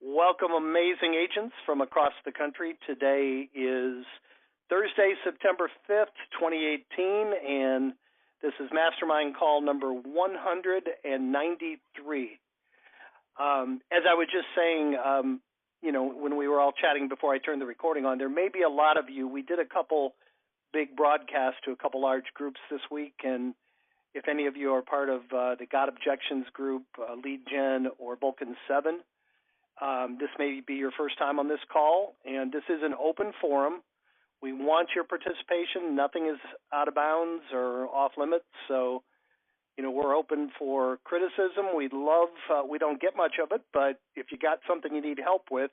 Welcome, amazing agents from across the country. Today is Thursday, September 5th, 2018, and this is Mastermind call number 193. As I was just saying, when we were all chatting before I turned the recording on, there may be a lot of you. We did a couple big broadcasts to a couple large groups this week, and if any of you are part of the Got Objections group, Lead Gen, or Vulcan 7, this may be your first time on this call, and this is an open forum. We want your participation. Nothing is out of bounds or off limits, so we're open for criticism. We don't get much of it, but if you got something you need help with,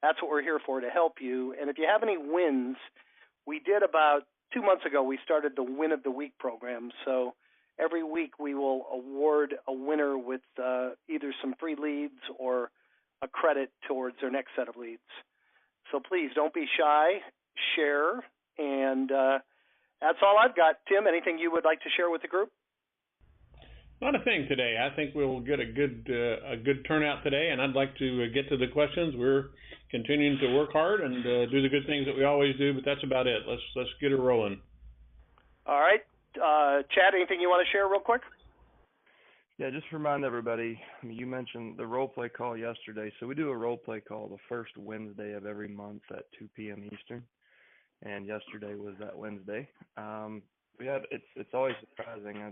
that's what we're here for, to help you. And if you have any wins, we did about 2 months ago, we started the Win of the Week program. So every week we will award a winner with either some free leads or a credit towards their next set of leads. So please don't be shy, share, and that's all I've got. Tim, anything you would like to share with the group? Not a thing today. I think we'll get a good turnout today, and I'd like to get to the questions. We're continuing to work hard and do the good things that we always do, but that's about it. Let's get it rolling. All right. Chad, anything you want to share real quick? Yeah, just remind everybody, you mentioned the role play call yesterday. So we do a role play call the first Wednesday of every month at 2 p.m. Eastern, and yesterday was that Wednesday. It's always surprising. I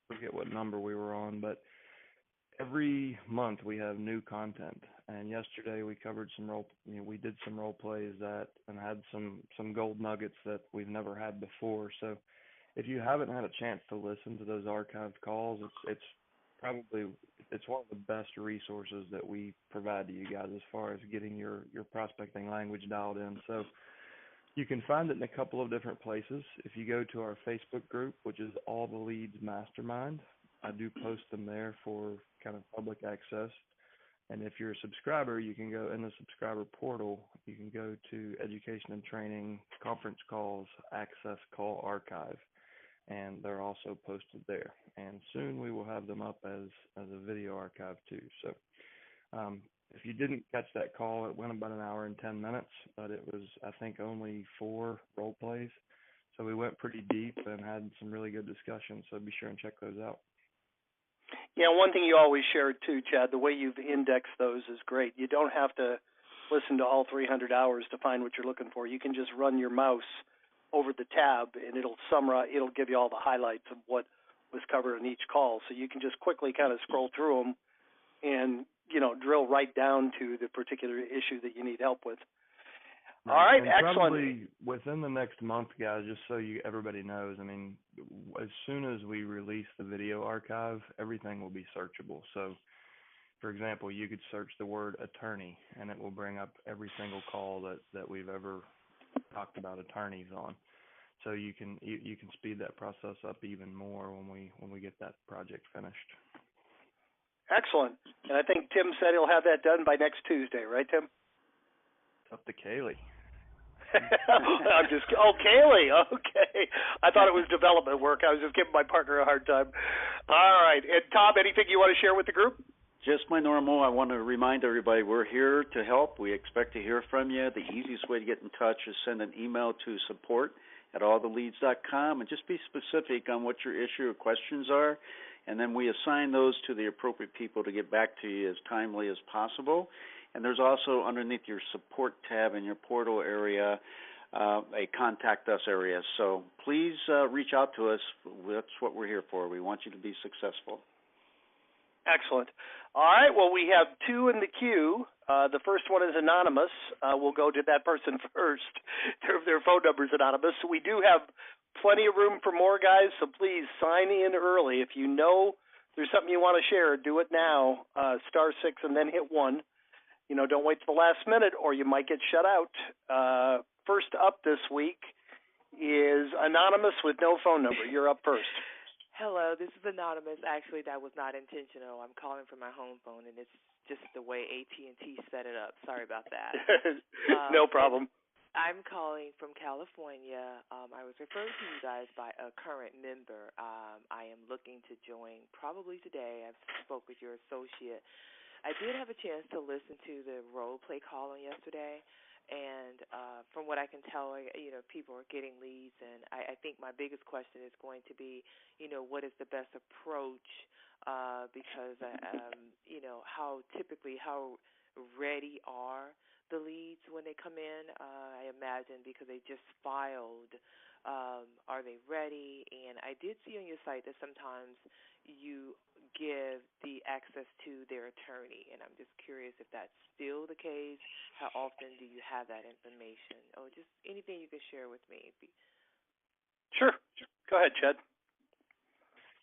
forget what number we were on, but every month we have new content. And yesterday we covered we did some role plays and had some gold nuggets that we've never had before. So if you haven't had a chance to listen to those archived calls, it's one of the best resources that we provide to you guys as far as getting your prospecting language dialed in. So you can find it in a couple of different places. If you go to our Facebook group, which is All the Leads Mastermind, I do post them there for kind of public access. And if you're a subscriber, you can go in the subscriber portal. You can go to Education and Training, Conference Calls, Access Call Archive, and they're also posted there. And soon we will have them up as a video archive too. So if you didn't catch that call, it went about an hour and 10 minutes, but it was, I think, only 4 role plays. So we went pretty deep and had some really good discussions, so be sure and check those out. Yeah, one thing you always share too, Chad, the way you've indexed those is great. You don't have to listen to all 300 hours to find what you're looking for. You can just run your mouse over the tab, and it'll give you all the highlights of what was covered in each call. So you can just quickly kind of scroll through them and drill right down to the particular issue that you need help with. All right, and excellent. Probably within the next month, guys, just so everybody knows, as soon as we release the video archive, everything will be searchable. So, for example, you could search the word attorney, and it will bring up every single call that we've ever talked about attorneys on. So you can speed that process up even more when we get that project finished. Excellent. And I think Tim said he'll have that done by next Tuesday, right, Tim? It's up to Kaylee. Kaylee, okay. I thought it was development work. I was just giving my partner a hard time. All right. And Tom, anything you want to share with the group? Just my normal. I want to remind everybody we're here to help. We expect to hear from you. The easiest way to get in touch is send an email to support@alltheleads.com and just be specific on what your issue or questions are. And then we assign those to the appropriate people to get back to you as timely as possible. And there's also underneath your support tab in your portal area a contact us area. So please reach out to us. That's what we're here for. We want you to be successful. Excellent. All right, well, we have 2 in the queue. The first one is anonymous. We'll go to that person first. Their phone number is anonymous. So we do have plenty of room for more, guys, so please sign in early. If you know there's something you want to share, do it now, *6 and then hit 1. Don't wait till the last minute or you might get shut out. First up this week is anonymous with no phone number. You're up first. Hello, this is Anonymous. Actually, that was not intentional. I'm calling from my home phone, and it's just the way AT&T set it up. Sorry about that. No problem. I'm calling from California. I was referred to you guys by a current member. I am looking to join probably today. I've spoke with your associate. I did have a chance to listen to the role play call on yesterday, and from what I can tell, people are getting leads, and I think my biggest question is going to be, what is the best approach? Because how ready are the leads when they come in? I imagine because they just filed, are they ready? And I did see on your site that sometimes you give the access to their attorney, and I'm just curious if that's still the case. How often do you have that information? Or just anything you can share with me. Sure. Go ahead, Chad.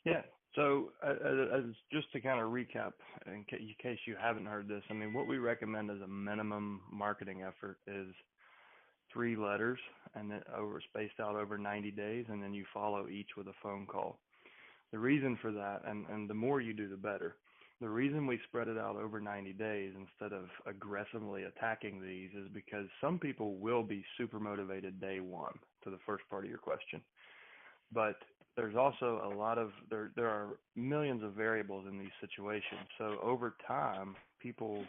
Yeah. So as just to kind of recap, in case you haven't heard this, I mean, what we recommend as a minimum marketing effort is 3 letters, and then spaced out over 90 days, and then you follow each with a phone call. The reason for that, and the more you do, the better. The reason we spread it out over 90 days instead of aggressively attacking these is because some people will be super motivated day one, to the first part of your question. But there's also there are millions of variables in these situations. So over time, people,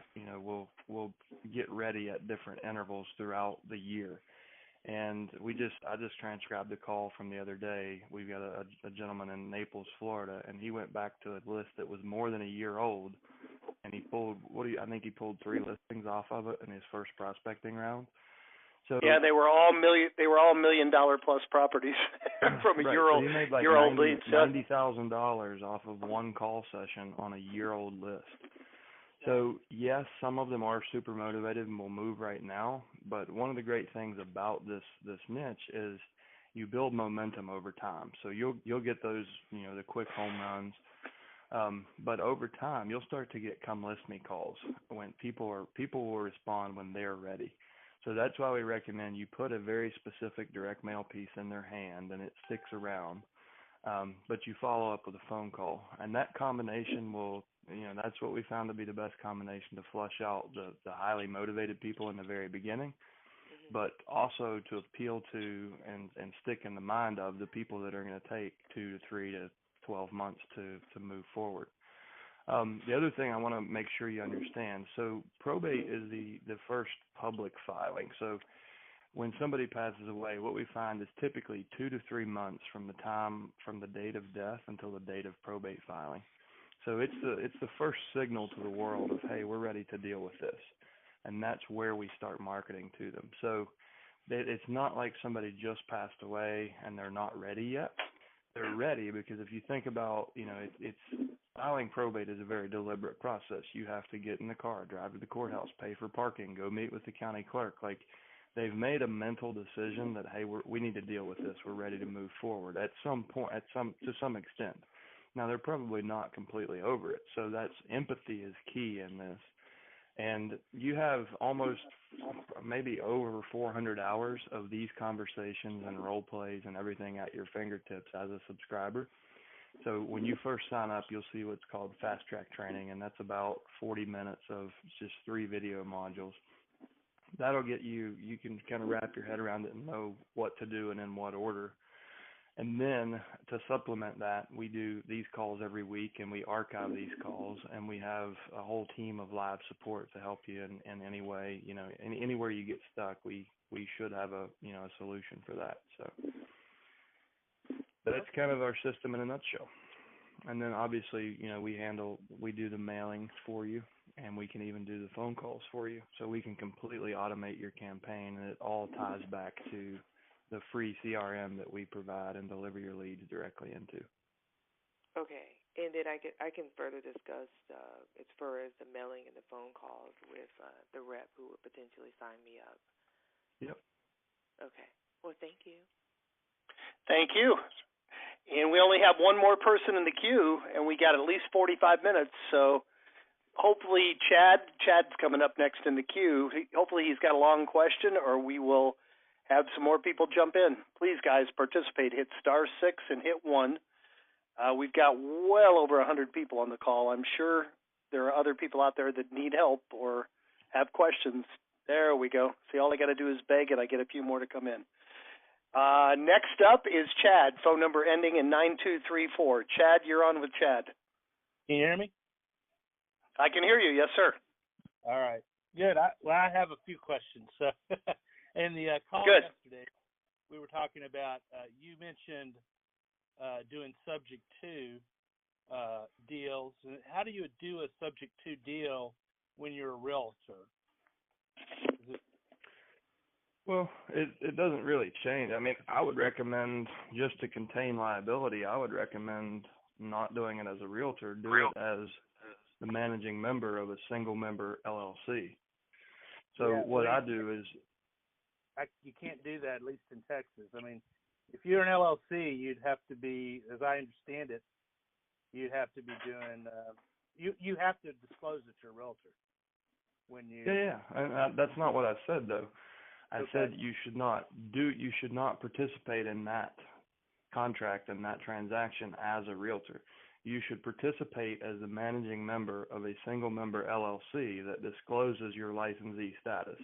will get ready at different intervals throughout the year. And I just transcribed a call from the other day. We've got a gentleman in Naples, Florida, and he went back to a list that was more than a year old, and he pulled I think he pulled 3 listings off of it in his first prospecting round. So yeah, they were all $1 million plus properties from a right, year old. So he made like $90,000 off of one call session on a year-old list. So yes, some of them are super motivated and will move right now. But one of the great things about this niche is you build momentum over time. So you'll get those, the quick home runs. But over time, you'll start to get come list me calls when people will respond when they're ready. So that's why we recommend you put a very specific direct mail piece in their hand and it sticks around. But you follow up with a phone call, and that combination will, that's what we found to be the best combination to flush out the highly motivated people in the very beginning, but also to appeal to and stick in the mind of the people that are going to take 2 to 3 to 12 months to move forward. The other thing I want to make sure you understand, so probate is the first public filing. So when somebody passes away, what we find is typically 2 to 3 months from the date of death until the date of probate filing. So it's the first signal to the world of, hey, we're ready to deal with this. And that's where we start marketing to them. So it's not like somebody just passed away and they're not ready yet. They're ready because if you think about, it's filing probate is a very deliberate process. You have to get in the car, drive to the courthouse, pay for parking, go meet with the county clerk. Like, they've made a mental decision that, hey, we need to deal with this. We're ready to move forward at some point, to some extent. Now, they're probably not completely over it. So empathy is key in this. And you have almost maybe over 400 hours of these conversations and role plays and everything at your fingertips as a subscriber. So when you first sign up, you'll see what's called fast track training, and that's about 40 minutes of just 3 video modules. That'll get you can kind of wrap your head around it and know what to do and in what order. And then to supplement that, we do these calls every week, and we archive these calls, and we have a whole team of live support to help you in any way, anywhere you get stuck, we should have a solution for that. So that's kind of our system in a nutshell. And then obviously, we do the mailings for you, and we can even do the phone calls for you. So we can completely automate your campaign, and it all ties back to the free CRM that we provide and deliver your leads directly into. Okay, and then I can further discuss as far as the mailing and the phone calls with the rep who would potentially sign me up. Yep. Okay. Well, thank you. Thank you. And we only have one more person in the queue, and we got at least 45 minutes. So hopefully Chad's coming up next in the queue. Hopefully he's got a long question, or we will have some more people jump in. Please, guys, participate. Hit *6 and hit 1. We've got well over 100 people on the call. I'm sure there are other people out there that need help or have questions. There we go. See, all I got to do is beg, and I get a few more to come in. Next up is Chad, phone number ending in 9234. Chad, you're on with Chad. Can you hear me? I can hear you. Yes, sir. All right. Good. I have a few questions. So, in the call Good. yesterday, we were talking about, you mentioned doing subject to deals. How do you do a subject to deal when you're a realtor? Well, it doesn't really change. I mean, I would recommend, just to contain liability, I would recommend not doing it as a realtor. Do it as the managing member of a single member LLC. So what I do is, you can't do that, at least in Texas. I mean, if you're an LLC, you'd have to be, as I understand it, you'd have to be doing, you have to disclose that you're a realtor when you. Yeah. And that's not what I said, though. I said you should not participate in that contract and that transaction as a realtor. You should participate as the managing member of a single member LLC that discloses your licensee status.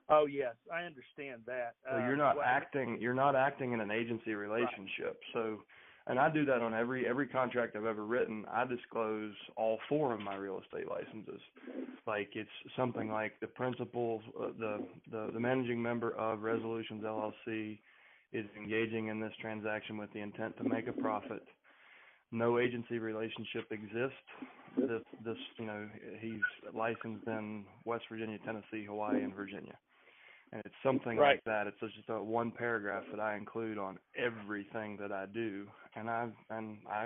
Oh yes, I understand that. So you're not acting in an agency relationship. Right. So, and I do that on every contract I've ever written. I disclose all 4 of my real estate licenses. Like it's something like the principal, the managing member of Resolutions LLC is engaging in this transaction with the intent to make a profit. No agency relationship exists. This, he's licensed in West Virginia, Tennessee, Hawaii, and Virginia. And it's something like that. It's just a one paragraph that I include on everything that I do, and I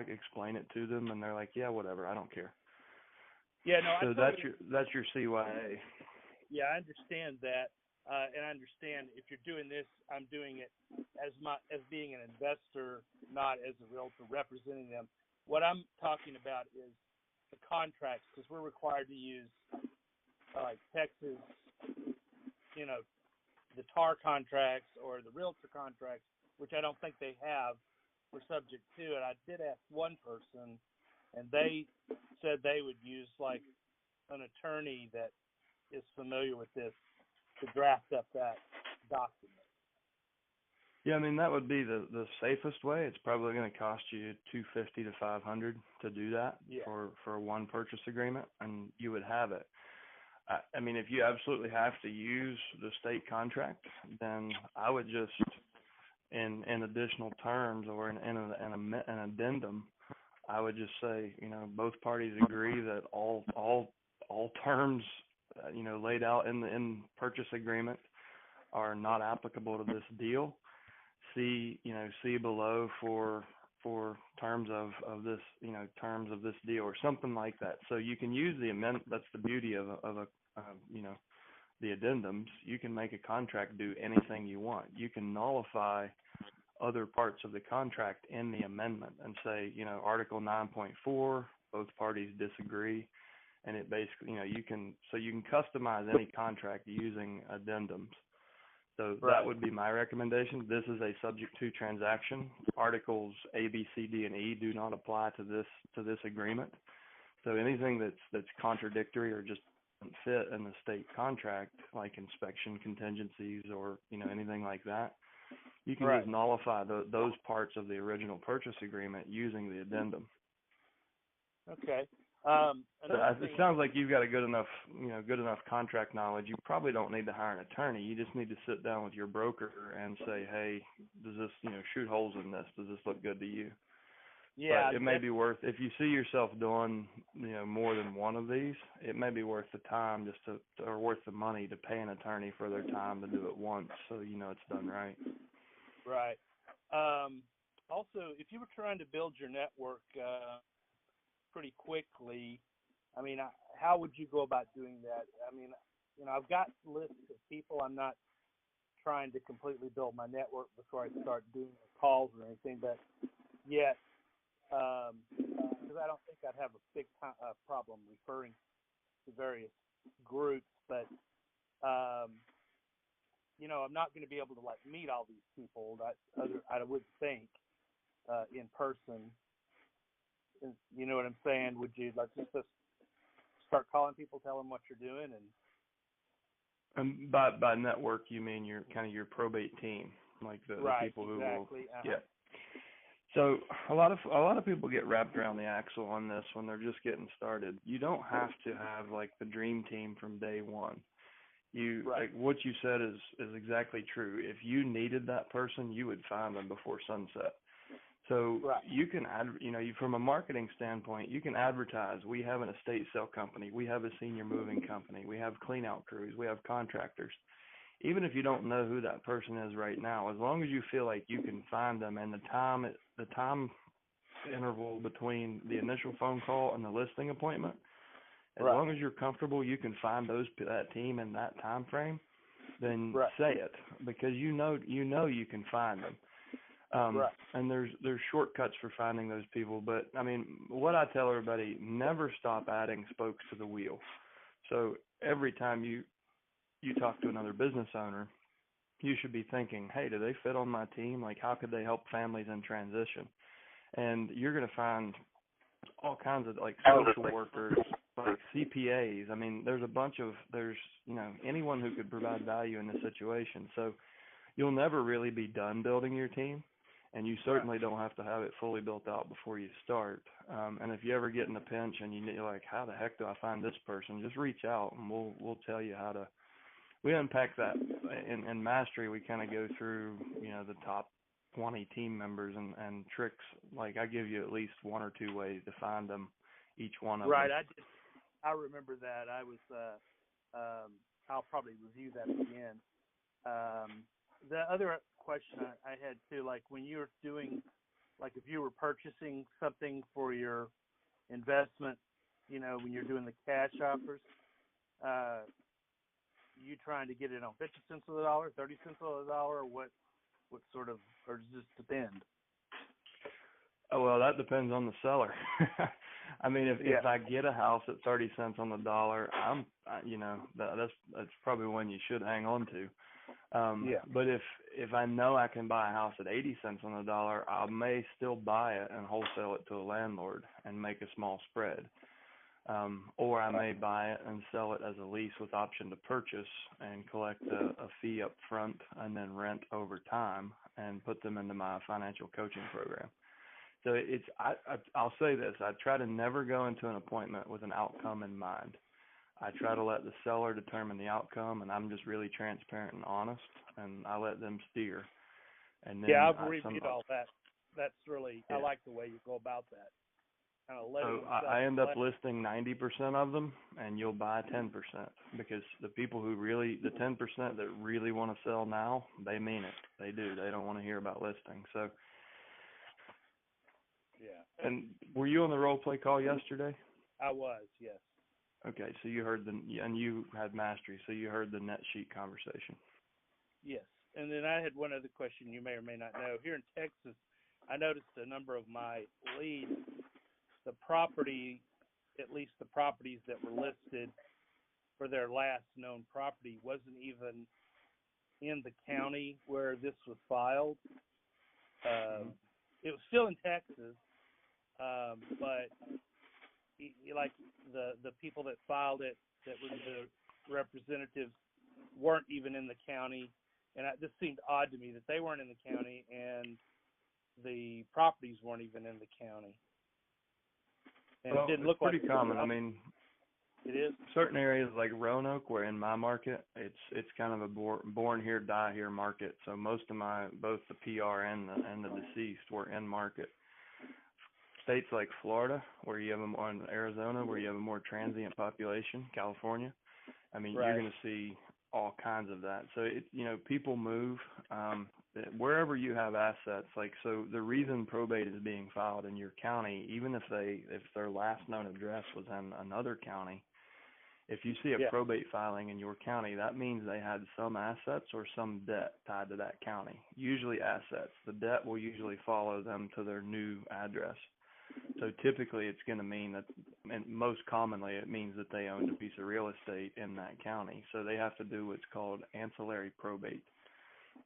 explain it to them, and they're like, "Yeah, whatever, I don't care." Yeah, no. So that's your CYA. Yeah, I understand that, and I understand if you're doing this, I'm doing it as being an investor, not as a realtor representing them. What I'm talking about is the contracts, because we're required to use like Texas, the TAR contracts or the realtor contracts, which I don't think they have for subject to. And I did ask one person, and they said they would use like an attorney that is familiar with this to draft up that document. Yeah, I mean that would be the safest way. It's probably going to cost you $250 to $500 to do that for one purchase agreement, and you would have it. I mean, if you absolutely have to use the state contract, then I would just, in additional terms or in an addendum, I would just say, both parties agree that all terms, laid out in the purchase agreement are not applicable to this deal. See below for terms of this, terms of this deal or something like that. So you can use the amendment. That's the beauty of the addendums. You can make a contract do anything you want. You can nullify other parts of the contract in the amendment and say, Article 9.4, both parties disagree, and it basically, you can customize any contract using addendums. So that would be my recommendation. This is a subject to transaction. Articles A, B, C, D, and E do not apply to this agreement. So anything that's contradictory or just doesn't fit in the state contract, like inspection contingencies or anything like that, you can just nullify those parts of the original purchase agreement using the addendum. Okay. It sounds like you've got a good enough contract knowledge. You probably don't need to hire an attorney. You just need to sit down with your broker and say, hey, does this, shoot holes in this? Does this look good to you? Yeah. But it may be worth, if you see yourself doing, more than one of these, it may be worth the time or worth the money to pay an attorney for their time to do it once, so it's done right. Right. Also, if you were trying to build your network pretty quickly, I mean, how would you go about doing that? I mean, I've got lists of people. I'm not trying to completely build my network before I start doing calls or anything, but yet, because I don't think I'd have a big problem referring to various groups, but, I'm not going to be able to meet all these people I would think in person. You know what I'm saying? Would you just start calling people, tell them what you're doing, and by network you mean your probate team, like the people who will. Uh-huh. Yeah. So a lot of people get wrapped around the axle on this when they're just getting started. You don't have to have like the dream team from day one. Like what you said is exactly true. If you needed that person, you would find them before sunset. So you can from a marketing standpoint, you can advertise. We have an estate sale company. We have a senior moving company. We have clean out crews. We have contractors. Even if you don't know who that person is right now, as long as you feel like you can find them and the time interval between the initial phone call and the listing appointment, as long as you're comfortable you can find that team in that time frame, then say it, because you know you can find them. And there's shortcuts for finding those people, but I mean, what I tell everybody, never stop adding spokes to the wheel. So every time you talk to another business owner, you should be thinking, hey, do they fit on my team? Like, how could they help families in transition? And you're going to find all kinds of like social workers, like CPAs. I mean, there's anyone who could provide value in this situation. So you'll never really be done building your team, and you certainly don't have to have it fully built out before you start. And if you ever get in a pinch and you're like, how the heck do I find this person? Just reach out and we'll tell you how to. We unpack that in Mastery. We kind of go through, the top 20 team members and tricks. Like, I give you at least one or two ways to find them, each one of them. Right. I remember that. I was. I'll probably review that again. The other question I had too, like when you were doing, like if you were purchasing something for your investment, when you're doing the cash offers, you trying to get it on 50 cents on the dollar, 30 cents on the dollar, or what sort of, or does this depend? Oh, well, that depends on the seller. I mean, if I get a house at 30 cents on the dollar, that's probably one you should hang on to. But if I know I can buy a house at 80 cents on the dollar, I may still buy it and wholesale it to a landlord and make a small spread. Or I may buy it and sell it as a lease with option to purchase and collect a fee up front and then rent over time and put them into my financial coaching program. So I'll say this, I try to never go into an appointment with an outcome in mind. I try to let the seller determine the outcome, and I'm just really transparent and honest, and I let them steer. And then I've reviewed all that. That's really, I like the way you go about that. So I end up listing 90% of them, and you'll buy 10%, because the people the 10% that really want to sell now, they mean it. They do. They don't want to hear about listing. So. Yeah. And were you on the role play call yesterday? I was, yes. Okay, so you heard and you had Mastery, so you heard the net sheet conversation. Yes, and then I had one other question you may or may not know. Here in Texas, I noticed a number of my leads, the property, at least the properties that were listed for their last known property, wasn't even in the county where this was filed. It was still in Texas, but like the people that filed it, that were the representatives, weren't even in the county, and this seemed odd to me that they weren't in the county and the properties weren't even in the county. And it didn't look pretty common. I mean, it is certain areas like Roanoke, where in my market, it's kind of a born here, die here market. So most of both the PR and the deceased were in market. States like Florida, where you have Arizona, where you have a more transient population, California. I mean, You're going to see all kinds of that. So people move wherever you have assets. Like, so the reason probate is being filed in your county, even if their last known address was in another county, if you see a probate filing in your county, that means they had some assets or some debt tied to that county. Usually assets. The debt will usually follow them to their new address. So typically it's going to mean that, and most commonly it means that they owned a piece of real estate in that county. So they have to do what's called ancillary probate.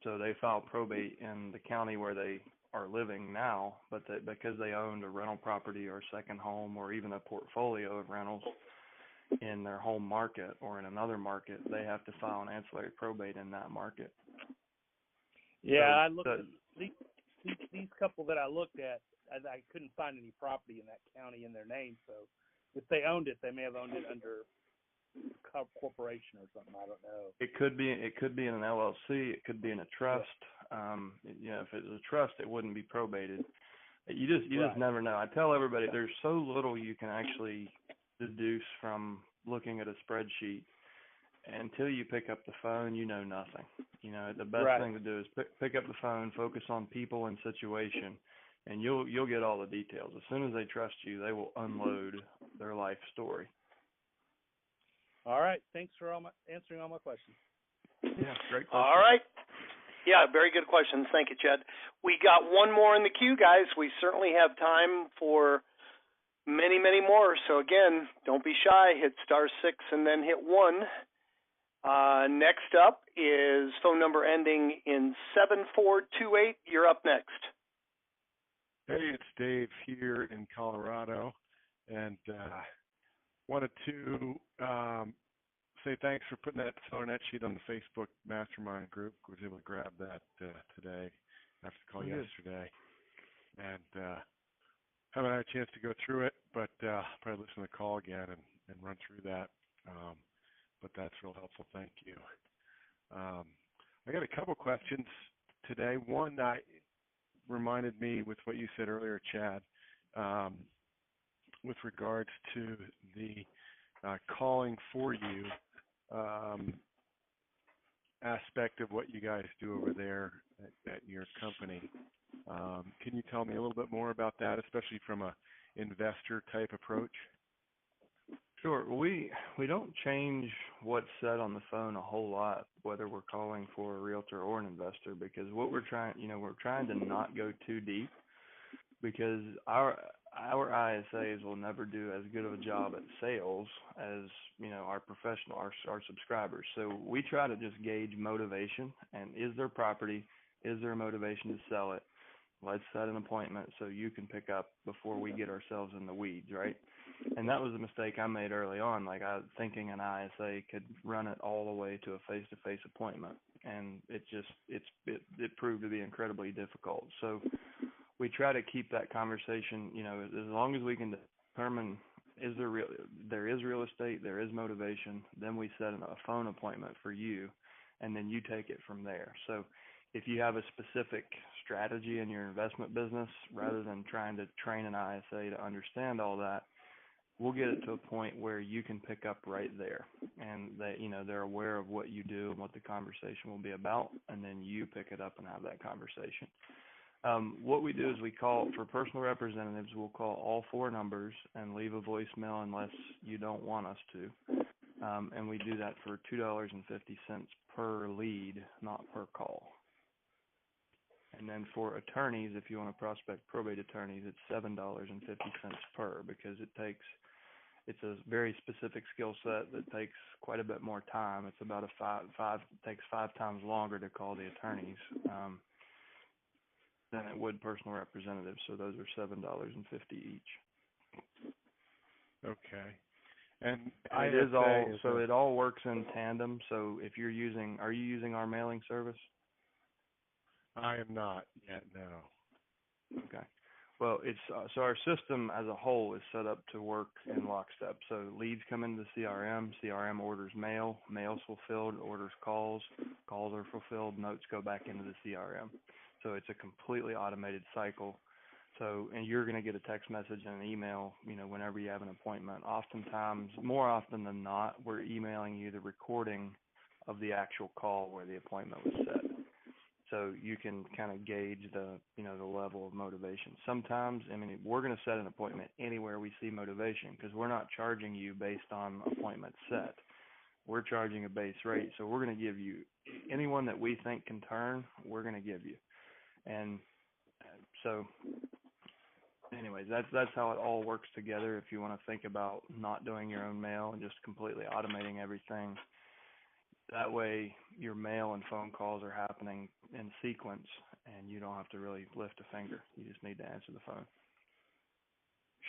So they file probate in the county where they are living now, but because they owned a rental property or a second home or even a portfolio of rentals in their home market or in another market, they have to file an ancillary probate in that market. Yeah, I looked at these couple that I looked at, I couldn't find any property in that county in their name. So if they owned it, they may have owned it under corporation or something. I don't know. It could be in an LLC. It could be in a trust. If it was a trust, it wouldn't be probated. You just never know. I tell everybody there's so little you can actually deduce from looking at a spreadsheet. Until you pick up the phone, you know nothing. The best thing to do is pick up the phone, focus on people and situation, and you'll get all the details. As soon as they trust you, they will unload their life story. All right. Thanks for answering all my questions. Yeah, great question. All right. Yeah, very good questions. Thank you, Chad. We got one more in the queue, guys. We certainly have time for many, many more. So, again, don't be shy. Hit *6 and then hit 1. Next up is phone number ending in 7428. You're up next. Hey, it's Dave here in Colorado, and wanted to say thanks for putting that seller net sheet on the Facebook Mastermind group. I was able to grab that today after the call yesterday, and haven't had a chance to go through it, but probably listen to the call again and run through that. But that's real helpful. Thank you. I got a couple questions today. One that reminded me with what you said earlier, Chad, with regards to the calling for you aspect of what you guys do over there at your company. Can you tell me a little bit more about that, especially from a investor type approach? Sure. We don't change what's said on the phone a whole lot, whether we're calling for a realtor or an investor, because what we're trying to not go too deep, because our ISAs will never do as good of a job at sales as our professional, our subscribers. So we try to just gauge motivation, and is there property? Is there a motivation to sell it? Let's set an appointment so you can pick up before we get ourselves in the weeds, right? And that was a mistake I made early on. Like I was thinking an ISA could run it all the way to a face-to-face appointment, and it proved to be incredibly difficult. So we try to keep that conversation, as long as we can determine there is real estate, there is motivation, then we set a phone appointment for you, and then you take it from there. So if you have a specific strategy in your investment business, rather than trying to train an ISA to understand all that, we'll get it to a point where you can pick up right there, and that they're aware of what you do and what the conversation will be about, and then you pick it up and have that conversation. What we do is we call for personal representatives. We'll call all 4 numbers and leave a voicemail unless you don't want us to, and we do that for $2.50 per lead, not per call. And then for attorneys, if you want to prospect probate attorneys, it's $7.50 per, because it's a very specific skill set that takes quite a bit more time. It's about takes 5 times longer to call the attorneys than it would personal representatives. So those are $7.50 each. Okay. And it all works in tandem. So if are you using our mailing service? I am not yet, no. Okay. Well, it's so our system as a whole is set up to work in lockstep. So leads come into the CRM orders mail's fulfilled, orders calls are fulfilled, notes go back into the CRM. So it's a completely automated cycle. So, and you're going to get a text message and an email, whenever you have an appointment. Oftentimes, more often than not, we're emailing you the recording of the actual call where the appointment was set. So you can kind of gauge the level of motivation. Sometimes, we're going to set an appointment anywhere we see motivation, because we're not charging you based on appointment set. We're charging a base rate. So we're going to give you anyone that we think can turn, we're going to give you. And so anyways, that's how it all works together. If you want to think about not doing your own mail and just completely automating everything, that way your mail and phone calls are happening in sequence, and you don't have to really lift a finger. You just need to answer the phone.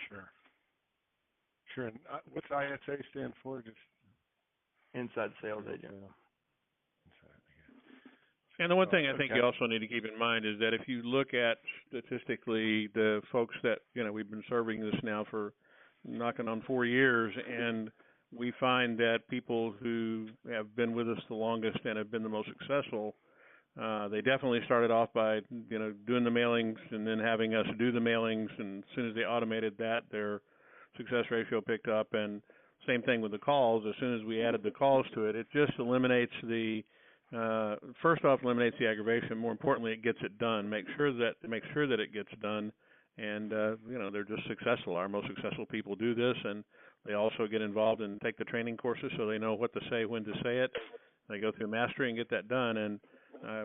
Sure. And what's ISA stand for? Just Inside Sales Agent. And the one thing I think you also need to keep in mind is that if you look at statistically the folks that, we've been serving this now for knocking on 4 years, and we find that people who have been with us the longest and have been the most successful, they definitely started off by, doing the mailings and then having us do the mailings, and as soon as they automated that, their success ratio picked up. And same thing with the calls. As soon as we added the calls to it, it just eliminates first off, eliminates the aggravation. More importantly, it gets it done. Make sure that it gets done, and they're just successful. Our most successful people do this, and they also get involved and take the training courses so they know what to say, when to say it. They go through mastery and get that done, and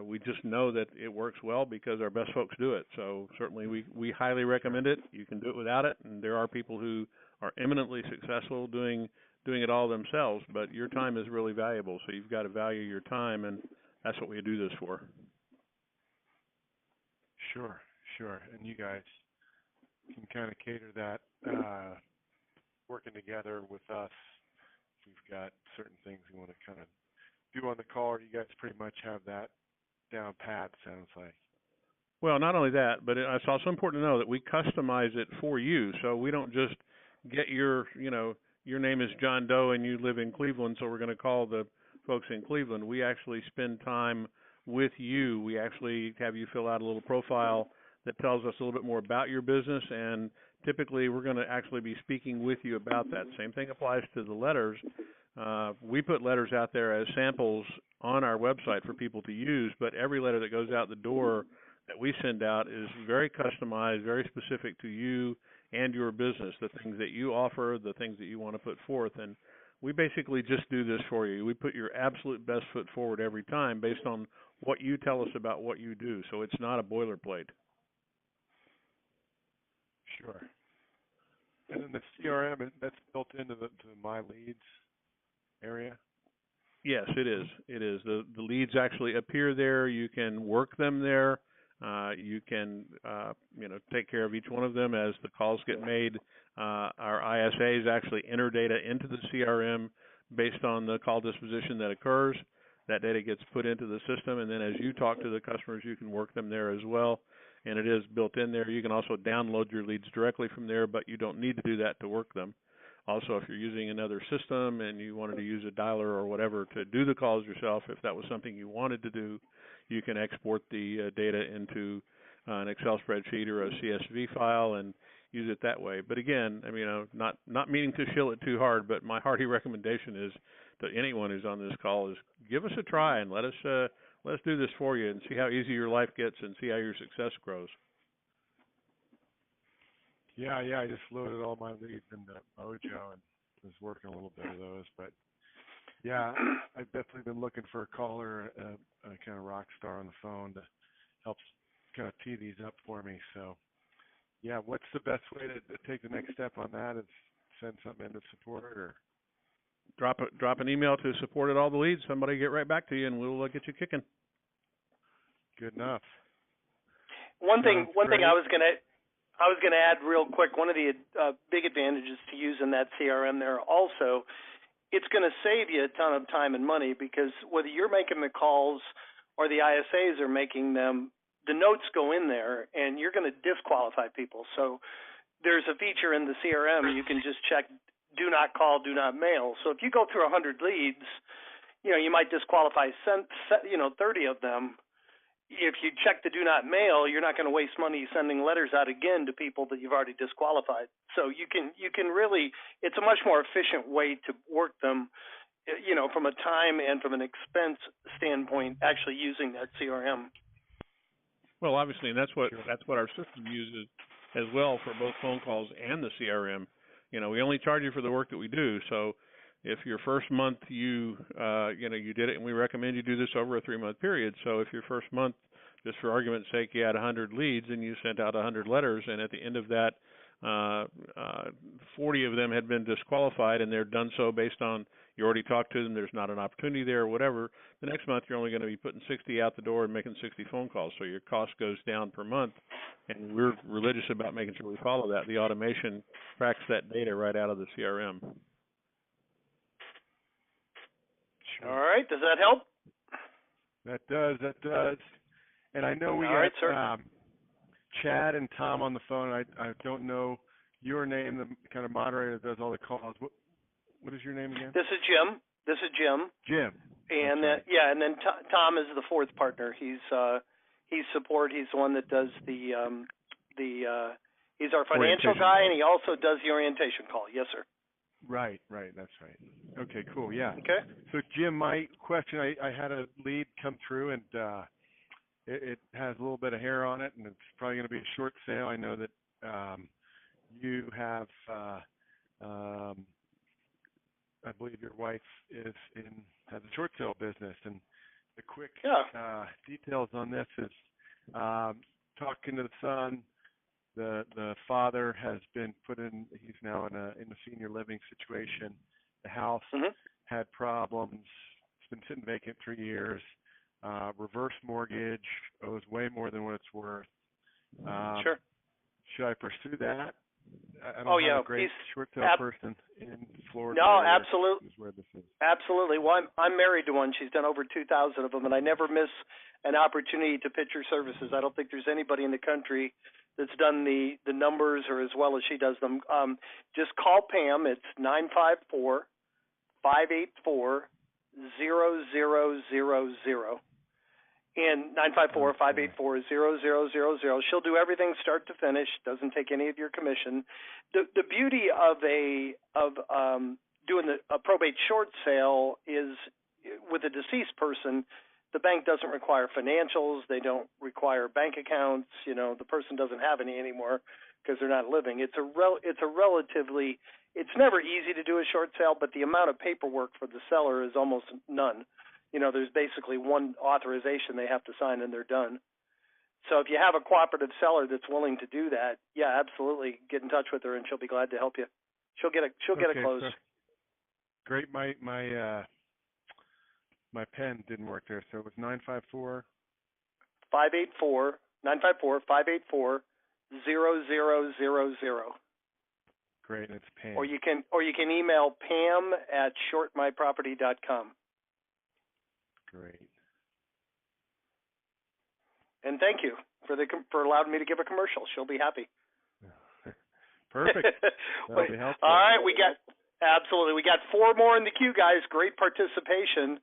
we just know that it works well because our best folks do it. So certainly we highly recommend it. You can do it without it, and there are people who are eminently successful doing it all themselves, but your time is really valuable, so you've got to value your time, and that's what we do this for. Sure. And you guys can kind of cater that, working together with us. If we've got certain things we want to kind of do on the call, or you guys pretty much have that down pat, sounds like. Well, not only that, but it's also important to know that we customize it for you, so we don't just get your name is John Doe and you live in Cleveland, so we're going to call the folks in Cleveland. We actually spend time with you. We actually have you fill out a little profile that tells us a little bit more about your business, and typically we're going to actually be speaking with you about that. Same thing applies to the letters. We put letters out there as samples on our website for people to use, but every letter that goes out the door that we send out is very customized, very specific to you and your business, the things that you offer, the things that you want to put forth. And we basically just do this for you. We put your absolute best foot forward every time based on what you tell us about what you do. So it's not a boilerplate. Sure. And then the CRM, that's built into the My Leads area? Yes, it is. It is. The leads actually appear there. You can work them there. You can, take care of each one of them as the calls get made. Our ISAs actually enter data into the CRM based on the call disposition that occurs. That data gets put into the system, and then as you talk to the customers, you can work them there as well. And it is built in there. You can also download your leads directly from there, but you don't need to do that to work them. Also, if you're using another system and you wanted to use a dialer or whatever to do the calls yourself, if that was something you wanted to do, you can export the data into an Excel spreadsheet or a CSV file and use it that way. But again, not meaning to shill it too hard, but my hearty recommendation is to anyone who's on this call is give us a try and let's do this for you and see how easy your life gets and see how your success grows. Yeah, I just loaded all my leads into Mojo and was working a little bit of those. But yeah, I've definitely been looking for a caller, a kind of rock star on the phone to help kind of tee these up for me. So yeah, what's the best way to take the next step on that? Is send something into support or drop an email to support at all the leads. Somebody get right back to you and we'll get you kicking. Good enough. One thing I was going to add real quick, one of the big advantages to using that CRM there also, it's going to save you a ton of time and money because whether you're making the calls or the ISAs are making them, the notes go in there and you're going to disqualify people. So there's a feature in the CRM, you can just check do not call, do not mail. So if you go through 100 leads, you might disqualify 30 of them. If you check the do not mail, you're not going to waste money sending letters out again to people that you've already disqualified. So you can really, it's a much more efficient way to work them, from a time and from an expense standpoint, actually using that CRM. Well, obviously, and that's what our system uses as well for both phone calls and the CRM. We only charge you for the work that we do. So if your first month you did it, and we recommend you do this over a 3-month period. So if your first month, just for argument's sake, you had 100 leads and you sent out 100 letters, and at the end of that, 40 of them had been disqualified, and they're done so based on you already talked to them, there's not an opportunity there or whatever, the next month you're only going to be putting 60 out the door and making 60 phone calls. So your cost goes down per month, and we're religious about making sure we follow that. The automation tracks that data right out of the CRM. All right. Does that help? That does. And I know we All got right, sir. Chad and Tom on the phone. I don't know your name, the kind of moderator that does all the calls. What is your name again? This is Jim. Jim. And That's right. yeah, and then Tom is the fourth partner. He's support. He's the one that does he's our financial guy, and he also does the orientation call. Yes, sir. Right. That's right. Okay, cool. Yeah. Okay. So, Jim, my question, I had a lead come through, and it has a little bit of hair on it, and it's probably going to be a short sale. I know that you have, I believe your wife has a short sale business, and the quick details on this is talking to the son. The father has been he's now in a senior living situation. The house had problems. It's been sitting vacant 3 years. Reverse mortgage, owes way more than what it's worth. Sure. Should I pursue that? I don't have a great short sale person in Florida. No, absolutely. Is where this is. Absolutely. Well, I'm married to one. She's done over 2,000 of them, and I never miss an opportunity to pitch her services. I don't think there's anybody in the country that's done the numbers or as well as she does them. Just call Pam. It's 954-584-0000. And 954-584-0000. She'll do everything start to finish. Doesn't take any of your commission. The beauty of doing a probate short sale is with a deceased person, the bank doesn't require financials. They don't require bank accounts. The person doesn't have any anymore because they're not living. It's never easy to do a short sale, but the amount of paperwork for the seller is almost none. There's basically one authorization they have to sign and they're done. So if you have a cooperative seller that's willing to do that, yeah, absolutely, get in touch with her and she'll be glad to help you. She'll get it closed. So great. My pen didn't work there, so it was 954-584-0000. Great, and it's Pam. Or you can email Pam@shortmyproperty.com. Great. And thank you for allowing me to give a commercial. She'll be happy. Perfect. That'll be helpful. All right, we got 4 more in the queue, guys. Great participation.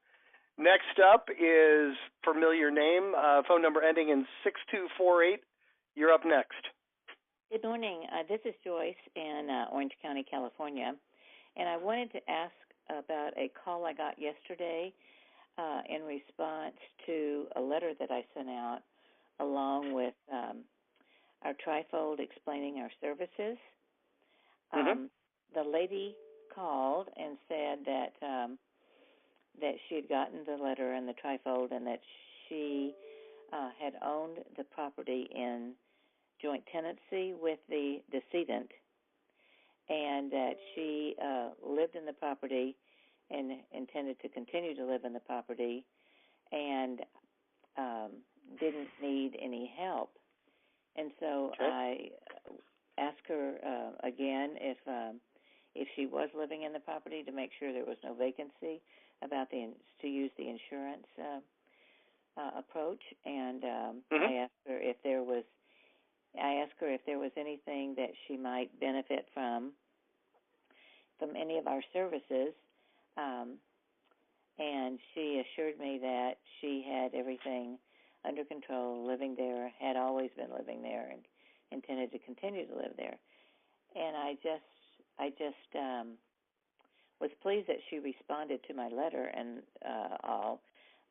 Next up is familiar name, phone number ending in 6248. You're up next. Good morning. This is Joyce in Orange County, California, and I wanted to ask about a call I got yesterday in response to a letter that I sent out along with our trifold explaining our services. The lady called and said that she had gotten the letter and the trifold and that she had owned the property in joint tenancy with the decedent and that she lived in the property and intended to continue to live in the property and didn't need any help. And so I asked her again if she was living in the property to make sure there was no vacancy, to use the insurance approach, and I asked her if there was anything that she might benefit from any of our services, and she assured me that she had everything under control, living there, had always been living there, and intended to continue to live there. And I just was pleased that she responded to my letter and all,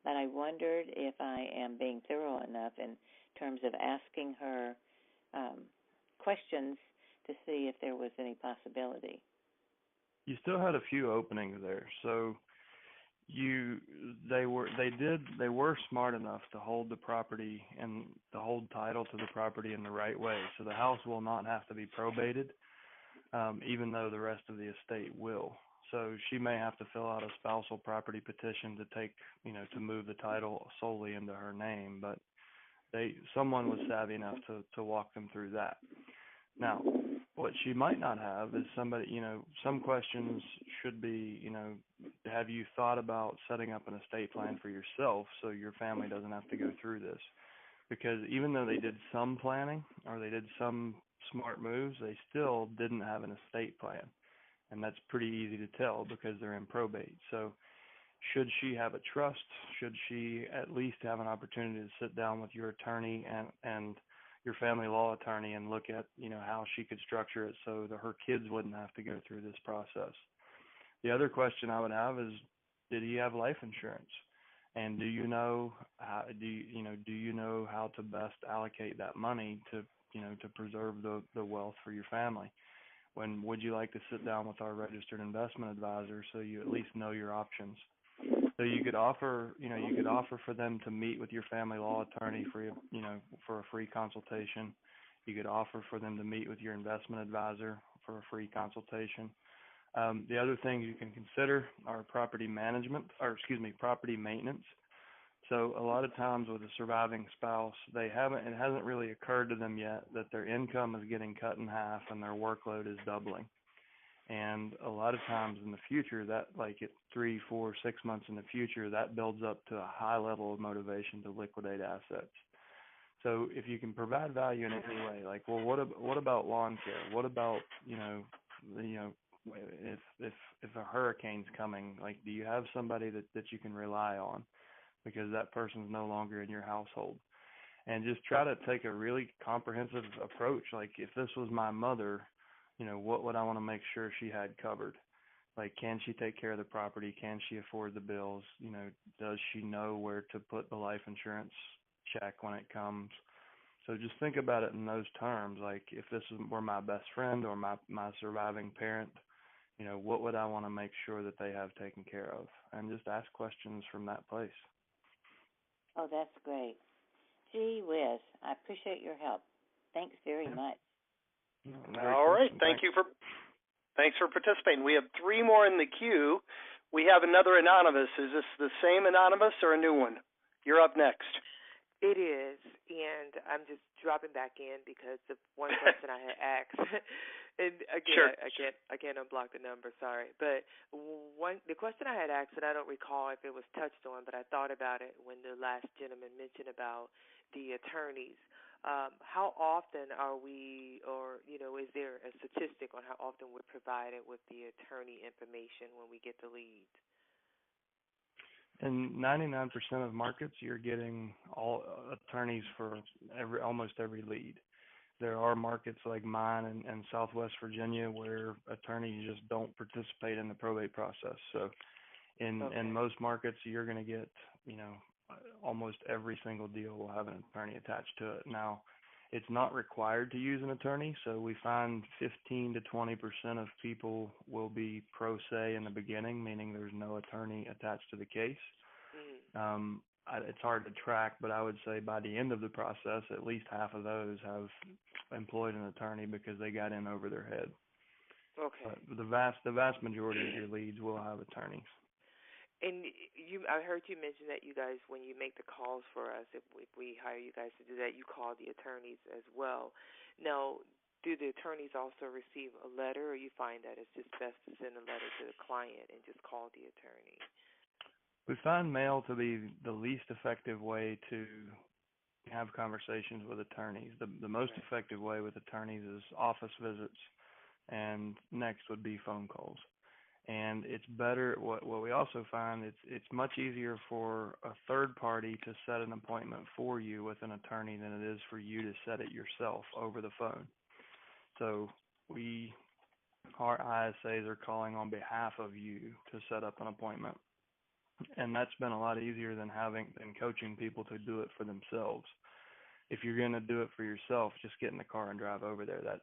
but I wondered if I am being thorough enough in terms of asking her questions to see if there was any possibility. You still had a few openings there, so they were smart enough to hold the property and to hold title to the property in the right way. So the house will not have to be probated, even though the rest of the estate will. So she may have to fill out a spousal property petition to move the title solely into her name, but someone was savvy enough to walk them through that. Now, what she might not have is somebody, some questions should be, have you thought about setting up an estate plan for yourself so your family doesn't have to go through this? Because even though they did some planning or they did some smart moves, they still didn't have an estate plan. And that's pretty easy to tell because they're in probate. So should she have a trust? Should she at least have an opportunity to sit down with your attorney and your family law attorney and look at, how she could structure it so that her kids wouldn't have to go through this process? The other question I would have is, did he have life insurance? And do you know how to best allocate that money to preserve the wealth for your family? When would you like to sit down with our registered investment advisor so you at least know your options? So you could offer for them to meet with your family law attorney for a free consultation. You could offer for them to meet with your investment advisor for a free consultation. The other things you can consider are property maintenance. So a lot of times with a surviving spouse, it hasn't really occurred to them yet that their income is getting cut in half and their workload is doubling. And a lot of times in the future, that like at 3, 4, 6 months in the future, that builds up to a high level of motivation to liquidate assets. So if you can provide value in any way, like, well, what about lawn care? What about, if a hurricane's coming, like, do you have somebody that you can rely on because that person's no longer in your household? And just try to take a really comprehensive approach. Like, if this was my mother, what would I want to make sure she had covered? Like, can she take care of the property? Can she afford the bills? Does she know where to put the life insurance check when it comes? So just think about it in those terms. Like, if this were my best friend or my surviving parent, what would I want to make sure that they have taken care of? And just ask questions from that place. Oh, that's great. Gee whiz, I appreciate your help. Thanks very much. All right. Thanks for participating. We have 3 more in the queue. We have another anonymous. Is this the same anonymous or a new one? You're up next. It is, and I'm just dropping back in because of one question I had asked. And again, sure. I can't unblock the number, sorry. But the question I had asked, and I don't recall if it was touched on, but I thought about it when the last gentleman mentioned about the attorneys. How often are we, or, is there a statistic on how often we're provided with the attorney information when we get the lead? In 99% of markets, you're getting all attorneys for almost every lead. There are markets like mine and Southwest Virginia where attorneys just don't participate in the probate process. So in most markets, you're going to get, almost every single deal will have an attorney attached to it. Now, it's not required to use an attorney, so we find 15 to 20% of people will be pro se in the beginning, meaning there's no attorney attached to the case. It's hard to track, but I would say by the end of the process, at least half of those have employed an attorney because they got in over their head. Okay. But the vast majority of your leads will have attorneys. And I heard you mention that you guys, when you make the calls for us, if we hire you guys to do that, you call the attorneys as well. Now, do the attorneys also receive a letter, or you find that it's just best to send a letter to the client and just call the attorney? We find mail to be the least effective way to have conversations with attorneys. The most effective way with attorneys is office visits, and next would be phone calls. And it's better, what we also find, it's much easier for a third party to set an appointment for you with an attorney than it is for you to set it yourself over the phone. So our ISAs are calling on behalf of you to set up an appointment. And that's been a lot easier than coaching people to do it for themselves. If you're going to do it for yourself, just get in the car and drive over there. It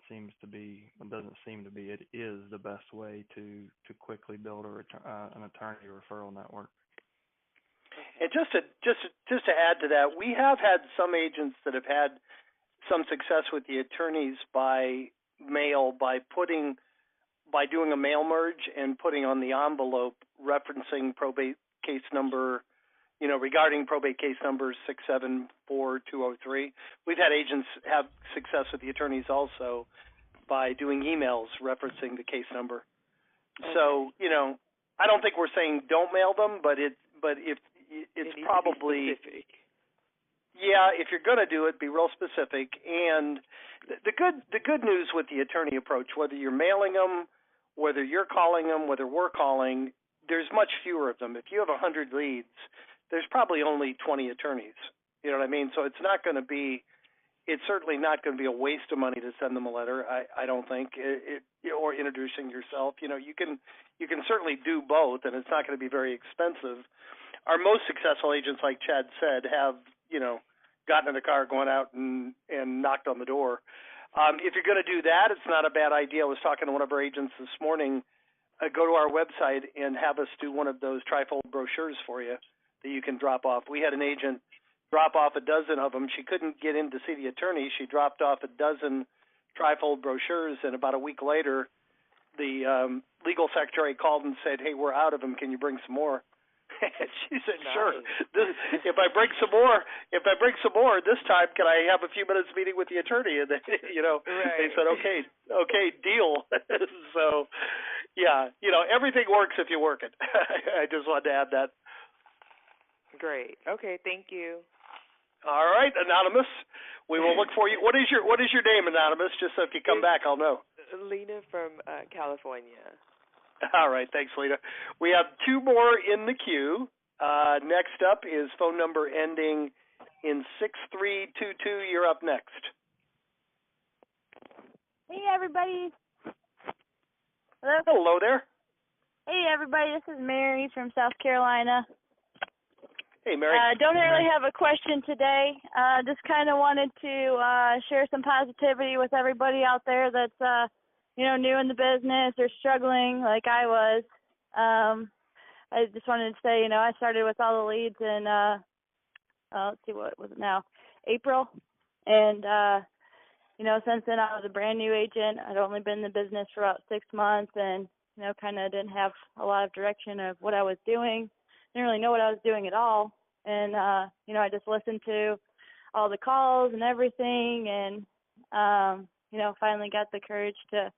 is the best way to quickly build an attorney referral network. And just to add to that, we have had some agents that have had some success with the attorneys by mail by doing a mail merge and putting on the envelope referencing probate case number, regarding probate case number 674203. We've had agents have success with the attorneys also by doing emails referencing the case number. Okay. So, I don't think we're saying don't mail them, but if it's probably, yeah, if you're going to do it, be real specific. And the good news with the attorney approach, whether you're mailing them, whether you're calling them, whether we're calling, there's much fewer of them. If you have 100 leads, there's probably only 20 attorneys. You know what I mean? So it's certainly not going to be a waste of money to send them a letter. I don't think, or introducing yourself. You know, you can certainly do both, and it's not going to be very expensive. Our most successful agents, like Chad said, have gotten in the car, going out and knocked on the door. If you're going to do that, it's not a bad idea. I was talking to one of our agents this morning. Go to our website and have us do one of those trifold brochures for you that you can drop off. We had an agent drop off a dozen of them. She couldn't get in to see the attorney. She dropped off a dozen trifold brochures, and about a week later, the legal secretary called and said, "Hey, we're out of them. Can you bring some more?" And she said, "Sure. If I bring some more this time, can I have a few minutes meeting with the attorney?" And they, they said, "Okay, deal." So, yeah, everything works if you work it. I just wanted to add that. Great. Okay, thank you. All right, Anonymous. We will look for you. What is your name, Anonymous? Just so if you come back, I'll know. Lena from California. All right, thanks, Lena. We have two more in the queue. Next up is phone number ending in 6322. You're up next. Hey, everybody. Hello? Hello there. Hey, everybody. This is Mary from South Carolina. Hey, Mary. Don't really have a question today. Just kind of wanted to share some positivity with everybody out there that's, new in the business or struggling like I was. I just wanted to say, I started with all the leads in, let's see, what was it now? April. And, since then I was a brand new agent. I'd only been in the business for about 6 months and, kind of didn't have a lot of direction of what I was doing. Didn't really know what I was doing at all. And, I just listened to all the calls and everything and, finally got the courage to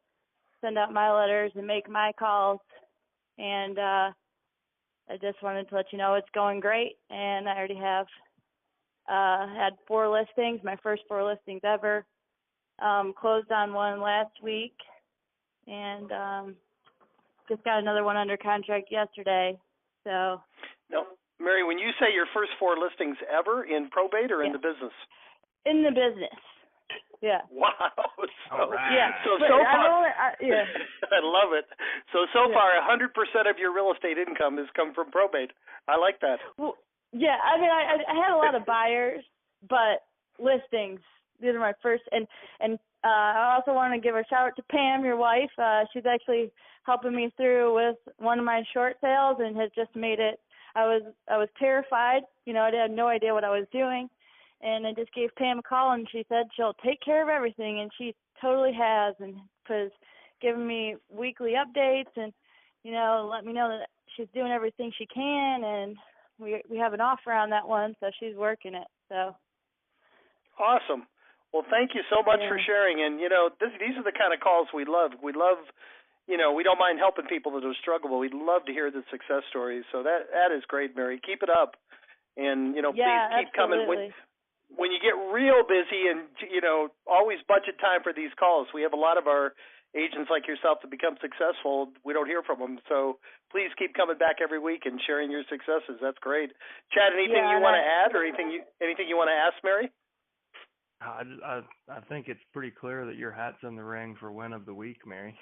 send out my letters and make my calls. And I just wanted to let you know it's going great. And I already have had 4 listings, my first 4 listings ever. Closed on one last week. And just got another one under contract yesterday. So. No, Mary, when you say your first 4 listings ever in probate or in the business? In the business. Yeah. Wow. Yeah. So far, I love it. So far, 100% of your real estate income has come from probate. I like that. Well, yeah. I mean, I had a lot of buyers, but listings. These are my first. And I also want to give a shout out to Pam, your wife. She's actually helping me through with one of my short sales and has just made it. I was terrified. I had no idea what I was doing. And I just gave Pam a call, and she said she'll take care of everything, and she totally has, and has given me weekly updates and, let me know that she's doing everything she can, and we have an offer on that one, so she's working it. So. Awesome. Well, thank you so much for sharing. And, these are the kind of calls we love. We love, we don't mind helping people that are struggling. We'd love to hear the success stories. So that is great, Mary. Keep it up. And, please keep coming. When you get real busy and, always budget time for these calls. We have a lot of our agents like yourself that become successful. We don't hear from them. So please keep coming back every week and sharing your successes. That's great. Chad, anything you want to add or anything you want to ask Mary? I think it's pretty clear that your hat's in the ring for win of the week, Mary.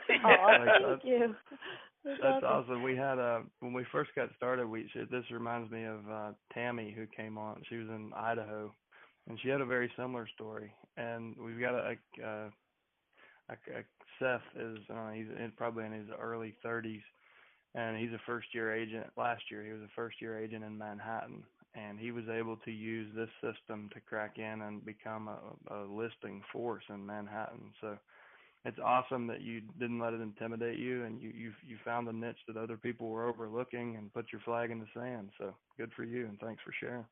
Thank you. That's awesome. We had when we first got started, this reminds me of Tammy, who came on. She was in Idaho, and she had a very similar story. And we've got Seth he's probably in his early 30s, and he's a first-year agent. Last year, he was a first-year agent in Manhattan, and he was able to use this system to crack in and become a listing force in Manhattan. So. It's awesome that you didn't let it intimidate you, and you found a niche that other people were overlooking and put your flag in the sand. So good for you, and thanks for sharing.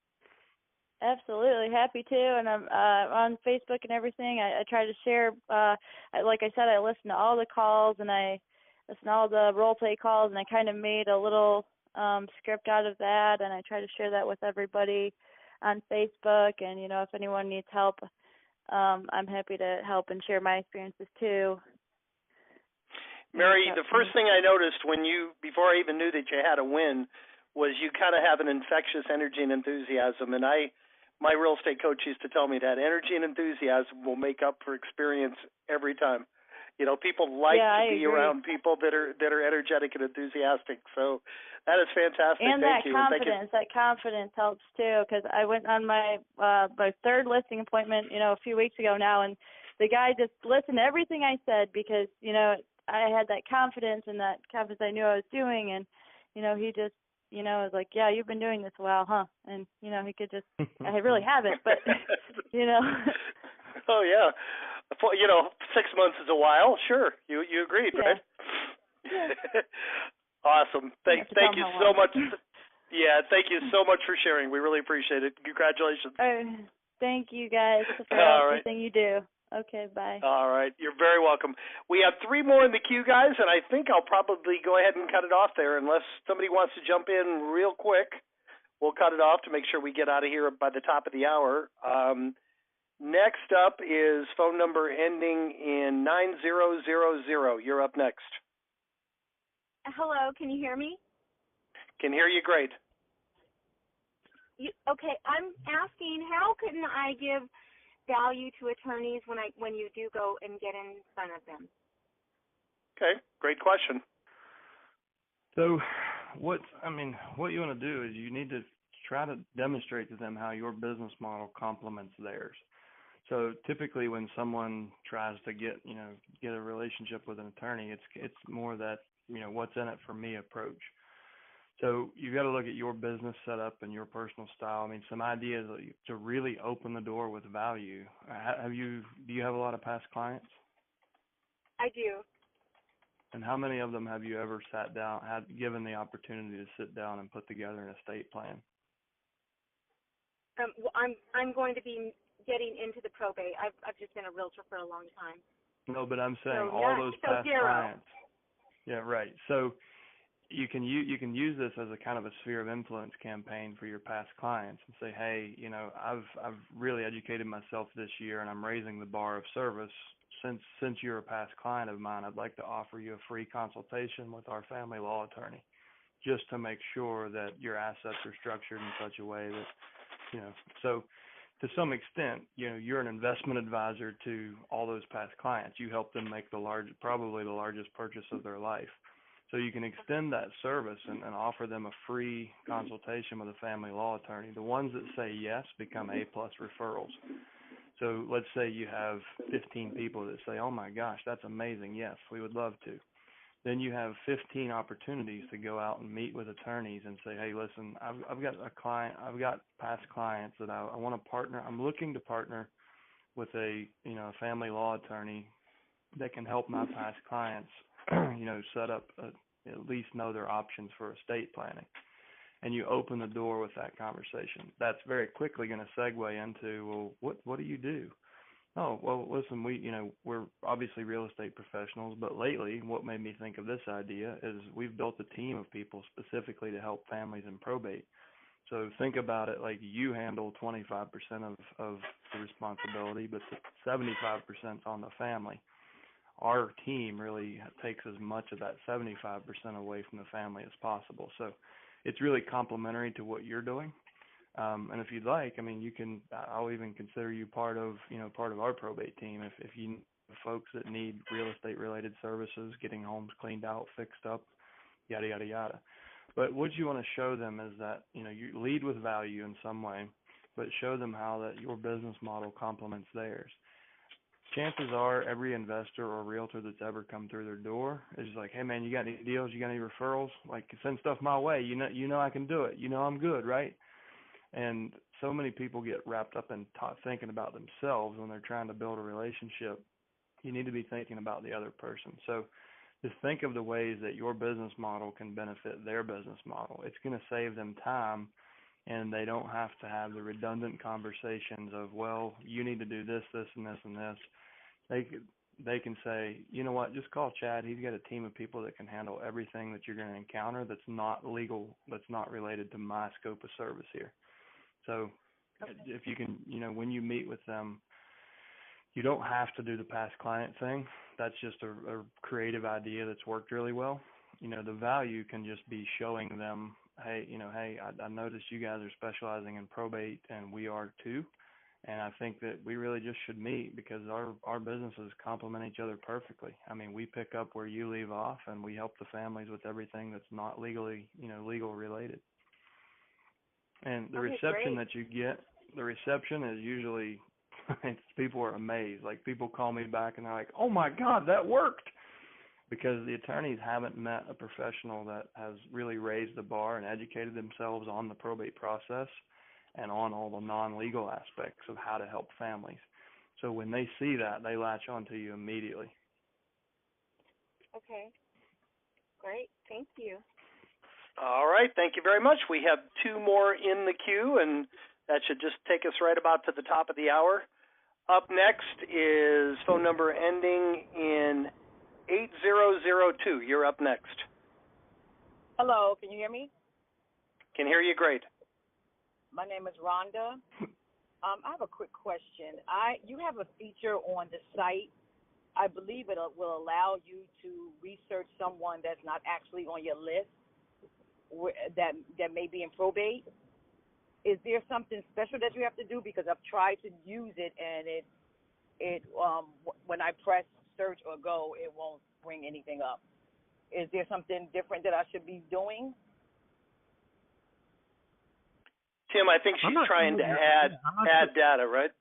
Absolutely, happy to. And I'm on Facebook and everything. I try to share. Like I said, I listen to all the calls, and I listen to all the role play calls, and I kind of made a little script out of that, and I try to share that with everybody on Facebook. And if anyone needs help, I'm happy to help and share my experiences too. Mary, the first thing I noticed before I even knew that you had a win, was you kind of have an infectious energy and enthusiasm. And my real estate coach used to tell me that energy and enthusiasm will make up for experience every time. People like to be around people that are energetic and enthusiastic. So that is fantastic. And Thank you. that confidence helps too. Because I went on my third listing appointment, a few weeks ago now, and the guy just listened to everything I said because I had that confidence, and that confidence I knew I was doing, and he just was like, yeah, you've been doing this a while, huh? And he could just I really haven't, but Oh yeah. 6 months is a while. Sure, you agreed, yeah. right? Yeah. Awesome. Thank you so much. Yeah, thank you so much for sharing. We really appreciate it. Congratulations. Thank you guys for everything you do. Okay, bye. All right, you're very welcome. We have 3 more in the queue, guys, and I think I'll probably go ahead and cut it off there unless somebody wants to jump in real quick. We'll cut it off to make sure we get out of here by the top of the hour. Next up is phone number ending in 9000. You're up next. Hello, can you hear me? Can hear you great. Okay, I'm asking how can I give value to attorneys when you do go and get in front of them? Okay, great question. So what you want to do is you need to try to demonstrate to them how your business model complements theirs. So typically when someone tries to get a relationship with an attorney, it's more that, what's in it for me approach. So you got to look at your business setup and your personal style. Some ideas to really open the door with value. Do you have a lot of past clients? I do. And how many of them have you ever sat down, given the opportunity to sit down and put together an estate plan? I'm going to be getting into the probate. I've just been a realtor for a long time. No, but I'm saying those past zero. clients. Yeah, right. So you can use this as a kind of a sphere of influence campaign for your past clients and say, hey, I've really educated myself this year and I'm raising the bar of service. Since you're a past client of mine, I'd like to offer you a free consultation with our family law attorney, just to make sure that your assets are structured in such a way that, so to some extent, you're an investment advisor to all those past clients. You help them make probably the largest purchase of their life. So you can extend that service and offer them a free consultation with a family law attorney. The ones that say yes become A+ referrals. So let's say you have 15 people that say, oh my gosh, that's amazing. Yes, we would love to. Then you have 15 opportunities to go out and meet with attorneys and say, hey, listen, I've got past clients that I want to partner. I'm looking to partner with a family law attorney that can help my past clients, set up, at least know their options for estate planning. And you open the door with that conversation. That's very quickly going to segue into, well, what do you do? Oh, well, listen, we're obviously real estate professionals, but lately what made me think of this idea is we've built a team of people specifically to help families in probate. So think about it like you handle 25% of the responsibility, but 75% is on the family. Our team really takes as much of that 75% away from the family as possible. So it's really complementary to what you're doing. And if you'd like, I'll even consider you part of our probate team. If you know folks that need real estate related services, getting homes cleaned out, fixed up, yada, yada, yada. But what you want to show them is that, you lead with value in some way, but show them how that your business model complements theirs. Chances are every investor or realtor that's ever come through their door is like, hey man, you got any deals? You got any referrals? Like, send stuff my way. You know I can do it. I'm good, right? And so many people get wrapped up in thinking about themselves when they're trying to build a relationship. You need to be thinking about the other person. So just think of the ways that your business model can benefit their business model. It's going to save them time, and they don't have to have the redundant conversations of, well, you need to do this, this, and this, and this. they can say, you know what, just call Chad. He's got a team of people that can handle everything that you're going to encounter that's not legal, that's not related to my scope of service here. So if you can, when you meet with them, you don't have to do the past client thing. That's just a creative idea that's worked really well. The value can just be showing them, hey, I noticed you guys are specializing in probate and we are too. And I think that we really just should meet because our businesses complement each other perfectly. I mean, we pick up where you leave off and we help the families with everything that's not legally, legal related. And the reception that you get, the reception is usually, people are amazed. Like people call me back and they're like, oh my God, that worked. Because the attorneys haven't met a professional that has really raised the bar and educated themselves on the probate process and on all the non-legal aspects of how to help families. So when they see that, they latch onto you immediately. Okay. Great. Thank you. All right. Thank you very much. We have 2 more in the queue, and that should just take us right about to the top of the hour. Up next is phone number ending in 8002. You're up next. Hello. Can you hear me? Can hear you great. My name is Rhonda. I have a quick question. You have a feature on the site. I believe it will allow you to research someone that's not actually on your list that may be in probate. Is there something special that you have to do? Because I've tried to use it and it when I press search or go, it won't bring anything up. Is there something different that I should be doing? Tim, I think she's trying to add data, right?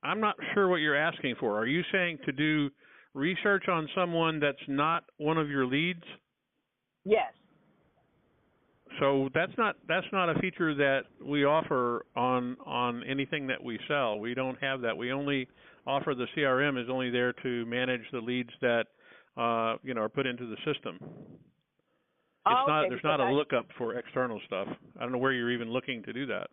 I'm not sure what you're asking for. Are you saying to do research on someone that's not one of your leads? Yes. So that's not a feature that we offer on anything that we sell. We don't have that. We only offer the CRM is only there to manage the leads that are put into the system. There's not a lookup for external stuff. I don't know where you're even looking to do that.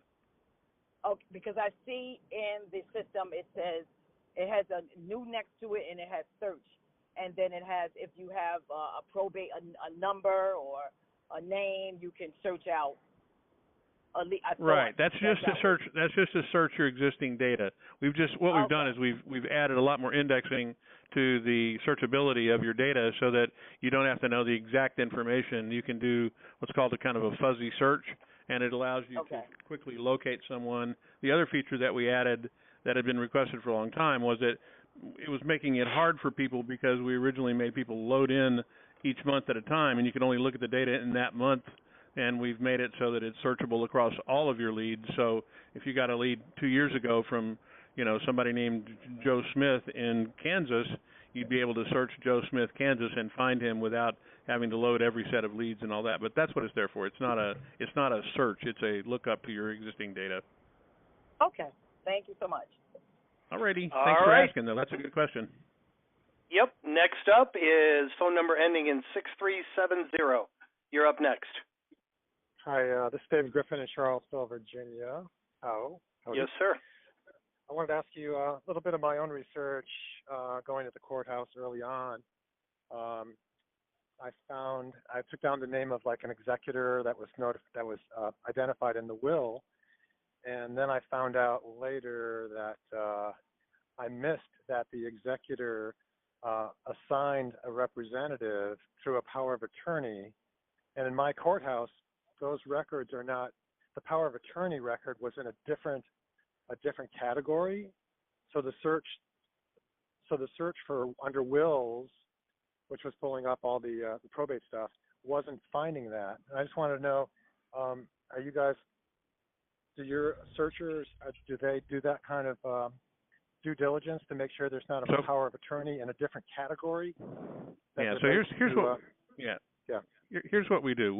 Okay, because I see in the system it says it has a new next to it and it has search, and then it has if you have a probate a number or a name, you can search out. Right. That's just to search. That's just to search your existing data. We've done is we've added a lot more indexing to the searchability of your data so that you don't have to know the exact information. You can do what's called a kind of a fuzzy search, and it allows you to quickly locate someone. The other feature that we added that had been requested for a long time was that it was making it hard for people because we originally made people load in each month at a time, and you can only look at the data in that month. And we've made it so that it's searchable across all of your leads. So if you got a lead 2 years ago from, somebody named Joe Smith in Kansas, you'd be able to search Joe Smith, Kansas, and find him without having to load every set of leads and all that. But that's what it's there for. It's not a search. It's a lookup to your existing data. Okay. Thank you so much. Alrighty. Thanks for asking, though. That's a good question. Yep. Next up is phone number ending in 6370. You're up next. Hi, this is David Griffin in Charlottesville, Virginia. Yes, sir. I wanted to ask you a little bit of my own research going to the courthouse early on. I took down the name of like an executor that was identified in the will, and then I found out later that I missed that the executor assigned a representative through a power of attorney, and in my courthouse, those records are not. The power of attorney record was in a different category. So the search for under wills, which was pulling up all the probate stuff, wasn't finding that. And I just wanted to know, do your searchers do they do that kind of due diligence to make sure there's not a power of attorney in a different category? Yeah. So here's what we do.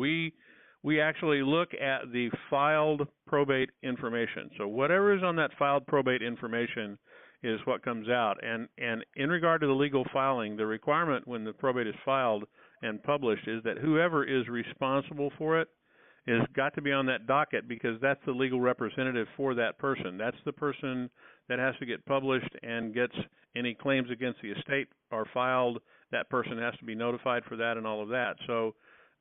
We actually look at the filed probate information. So whatever is on that filed probate information is what comes out. And in regard to the legal filing, the requirement when the probate is filed and published is that whoever is responsible for it has got to be on that docket because that's the legal representative for that person. That's the person that has to get published and gets any claims against the estate are filed. That person has to be notified for that and all of that. So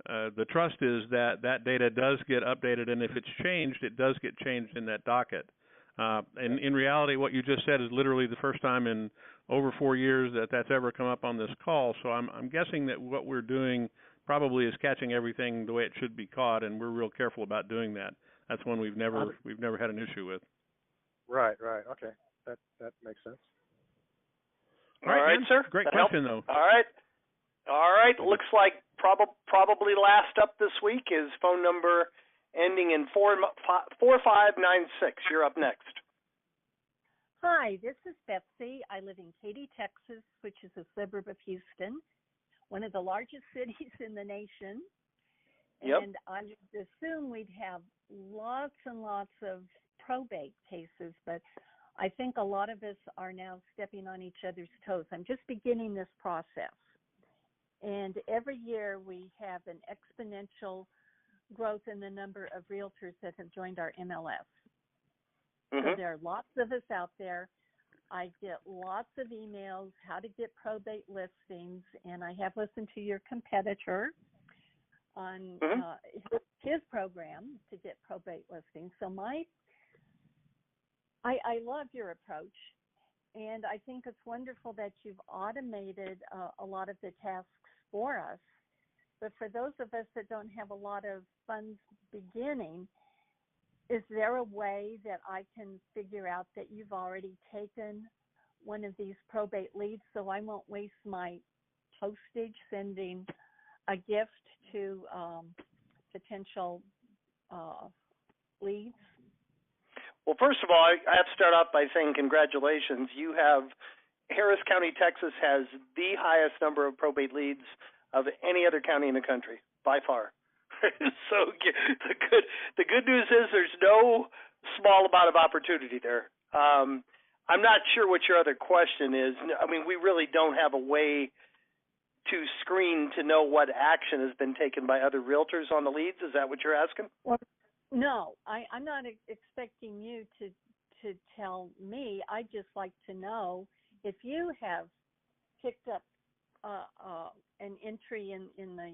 the trust is that that data does get updated, and if it's changed, it does get changed in that docket. And in reality, what you just said is literally the first time in over 4 years that that's ever come up on this call. So I'm guessing that what we're doing probably is catching everything the way it should be caught, and we're real careful about doing that. That's one we've never had an issue with. Right. Okay, that makes sense. All right, sir. Great that question, helped? though. All right. Looks like probably last up this week is phone number ending in 4596. You're up next. Hi, this is Betsy. I live in Katy, Texas, which is a suburb of Houston, one of the largest cities in the nation. Yep. And I would assume we'd have lots and lots of probate cases, but I think a lot of us are now stepping on each other's toes. I'm just beginning this process. And every year we have an exponential growth in the number of realtors that have joined our MLS. Mm-hmm. So there are lots of us out there. I get lots of emails, how to get probate listings, and I have listened to your competitor on his program to get probate listings. So I love your approach, and I think it's wonderful that you've automated a lot of the tasks for us. But for those of us that don't have a lot of funds beginning, is there a way that I can figure out that you've already taken one of these probate leads so I won't waste my postage sending a gift to potential leads? Well, first of all, I have to start off by saying congratulations. Harris County, Texas has the highest number of probate leads of any other county in the country, by far. So the good news is there's no small amount of opportunity there. I'm not sure what your other question is. I mean, we really don't have a way to screen to know what action has been taken by other realtors on the leads. Is that what you're asking? Well, no, I'm not expecting you to tell me. I'd just like to know if you have picked up an entry in the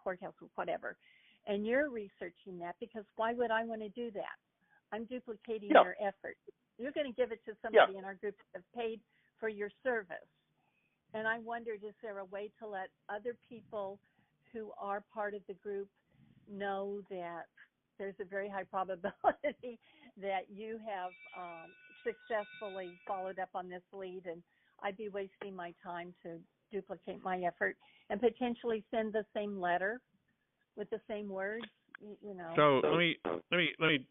courthouse or whatever, and you're researching that, because why would I want to do that? I'm duplicating your effort. You're going to give it to somebody in our group that have paid for your service. And I wondered, is there a way to let other people who are part of the group know that there's a very high probability that you have successfully followed up on this lead, and I'd be wasting my time to duplicate my effort and potentially send the same letter with the same words, you know. So let me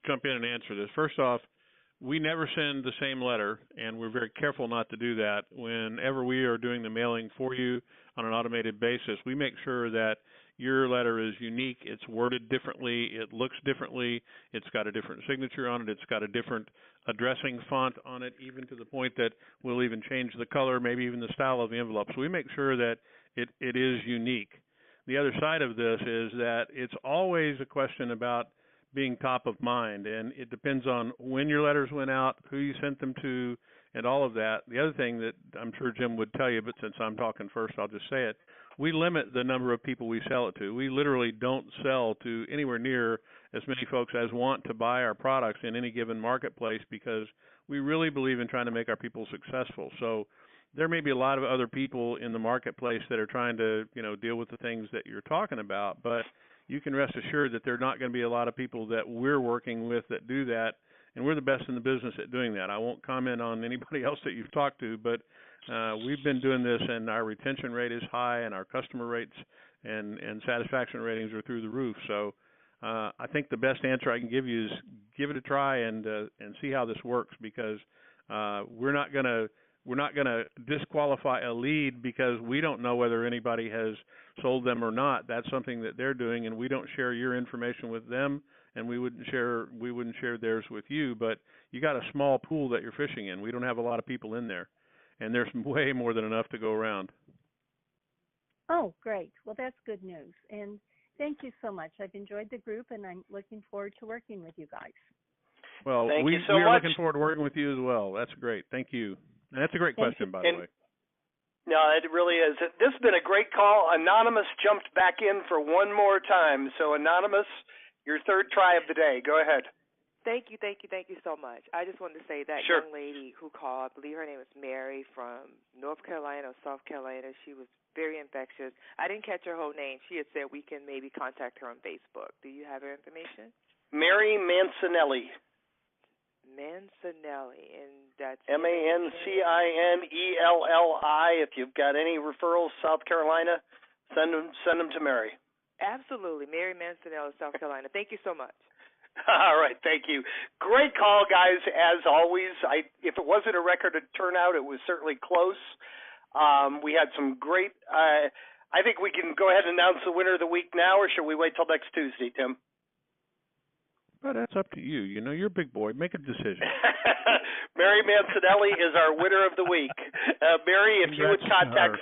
jump in and answer this. First off, we never send the same letter, and we're very careful not to do that. Whenever we are doing the mailing for you on an automated basis, we make sure that your letter is unique, it's worded differently, it looks differently, it's got a different signature on it, it's got a different addressing font on it, even to the point that we'll even change the color, maybe even the style of the envelope. So we make sure that it is unique. The other side of this is that it's always a question about being top of mind, and it depends on when your letters went out, who you sent them to, and all of that. The other thing that I'm sure Jim would tell you, but since I'm talking first, I'll just say it. We limit the number of people we sell it to. We literally don't sell to anywhere near as many folks as want to buy our products in any given marketplace, because we really believe in trying to make our people successful. So there may be a lot of other people in the marketplace that are trying to, deal with the things that you're talking about, but you can rest assured that there are not going to be a lot of people that we're working with that do that, and we're the best in the business at doing that. I won't comment on anybody else that you've talked to, but we've been doing this, and our retention rate is high, and our customer rates and satisfaction ratings are through the roof. So I think the best answer I can give you is give it a try and see how this works, because we're not going to disqualify a lead because we don't know whether anybody has sold them or not. That's something that they're doing, and we don't share your information with them, and we wouldn't share theirs with you. But you got a small pool that you're fishing in. We don't have a lot of people in there, and there's way more than enough to go around. Oh, great. Well, that's good news. And thank you so much. I've enjoyed the group, and I'm looking forward to working with you guys. Well, Thank you so we're much. looking forward to working with you as well. That's great. Thank you. And that's a great question, by the way. No, it really is. This has been a great call. Anonymous jumped back in for one more time. So, Anonymous, your third try of the day. Go ahead. Thank you so much. I just wanted to say that Sure. young lady who called, I believe her name was Mary from North Carolina or South Carolina. She was very infectious. I didn't catch her whole name. She had said we can maybe contact her on Facebook. Do you have her information? Mary Mancinelli. Mancinelli, and that's Mancinelli. If you've got any referrals, South Carolina, send them to Mary. Absolutely, Mary Mancinelli, South Carolina. Thank you so much. All right, thank you. Great call, guys, as always. If it wasn't a record turnout, it was certainly close. We had some great I think we can go ahead and announce the winner of the week now, or should we wait till next Tuesday, Tim? Well, that's up to you. You know, you're a big boy. Make a decision. Mary Mancinelli is our winner of the week. Mary, if you would contact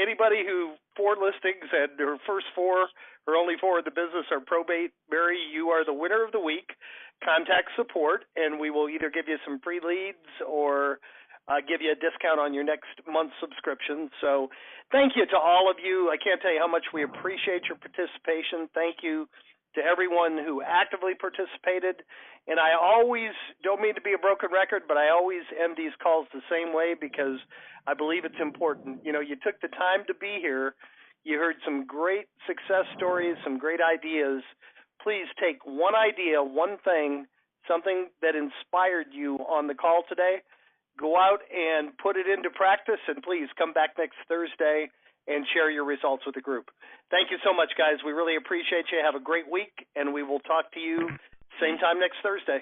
anybody who 4 listings and her first 4, her only 4 in the business are probate, Mary, you are the winner of the week. Contact support, and we will either give you some free leads or give you a discount on your next month's subscription. So thank you to all of you. I can't tell you how much we appreciate your participation. Thank you to everyone who actively participated. And I always don't mean to be a broken record, but I always end these calls the same way because I believe it's important. You know, you took the time to be here. You heard some great success stories, some great ideas. Please take one idea, one thing, something that inspired you on the call today. Go out and put it into practice, and please come back next Thursday and share your results with the group. Thank you so much, guys. We really appreciate you. Have a great week, and we will talk to you same time next Thursday.